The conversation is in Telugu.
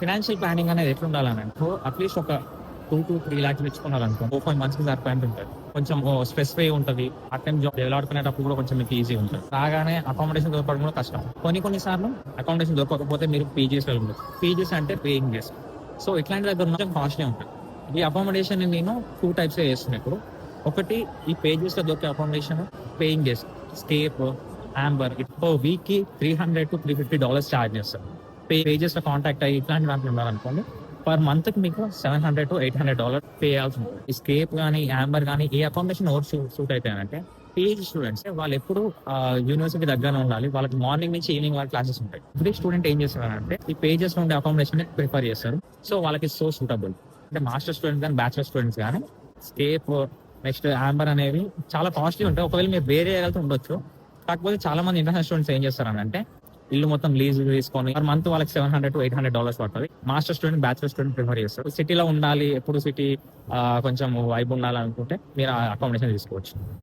ఫినాన్షియల్ ప్లానింగ్ అనేది ఎట్లా ఉండాలనంటే అట్లీస్ట్ ఒక 2 to 3 lakhs తెచ్చుకున్నారనుకో 4 మంత్స్‌కి సరిపోయేంత ఉంటది. కొంచెం స్ట్రెస్ ఫ్రీ ఉంటది. పార్ట్ టైమ్ జాబ్ డెవలడుకునేటప్పుడు కూడా కొంచెం మీకు ఈజీ ఉంటది. రాగానే అకామిడేషన్ దొరకడం కూడా కష్టం. కొన్ని సార్లు అకామిడేషన్ దొరకకపోతే మీరు పీజీస్‌లో వెళ్ళొచ్చు. పీజీస్ అంటే పేయింగ్ గెస్ట్. సో ఇట్లాంటి దగ్గర కొంచెం కాస్ట్‌లీ ఉంటది. ఈ అకామిడేషన్ నేను 2 టైప్స్‌గా చేస్తున్నా ఇప్పుడు. ఒకటి ఈ పేజెస్‌లో దొరికే అకామిడేషన్ పేయింగ్ గెస్ట్, స్కేప్, యాంబర్ పర్ వీక్‌కి $300 to $350 చార్జ్ చేస్తారు. పేజెస్‌లో కాంటాక్ట్ అయ్యి ఇట్లాంటి దాంట్లో ఉన్నారనుకోండి పర్ మంత్‌కి మీకు $700 to $800 పే చేయాల్సి ఉంటుంది. ఈ స్కేప్ గానీ, యాంబర్ గానీ ఏ అకామిడేషన్ ఎవరు సూట్ అయితాయంటే పీజీ స్టూడెంట్స్. వాళ్ళు ఎప్పుడు యూనివర్సిటీ దగ్గరనే ఉండాలి. వాళ్ళకి మార్నింగ్ నుంచి ఈవినింగ్ వరకు క్లాసెస్ ఉంటాయి. ఎవ్రీ స్టూడెంట్ ఏం చేస్తారంటే ఈ పేజెస్ నుండి అకామిడేషన్ ప్రిఫర్ చేస్తారు. సో వాళ్ళకి సో సూటబుల్. అంటే మాస్టర్ స్టూడెంట్స్ కానీ బ్యాచిలర్ స్టూడెంట్స్ కానీ స్కేప్ నెక్స్ట్ యాంబర్ అనేవి చాలా కాస్ట్లీ ఉంటాయి. ఒకవేళ మీరు వేరే ఏరియాలతో ఉండొచ్చు. కాకపోతే చాలా మంది ఇంటర్నేషనల్ స్టూడెంట్స్ ఏం చేస్తారంటే ఇల్లు మొత్తం లీజ్ తీసుకొని పర్ మంత్ వాళ్ళకి $700 to $800 పడుతుంది. Master student bachelor student prefer చేస్తారు. సిటీలో ఉండాలి, ఎప్పుడు సిటీ కొంచెం వైబ్ ఉండాలనుకుంటే మీరు అకామిడేషన్ తీసుకోవచ్చు.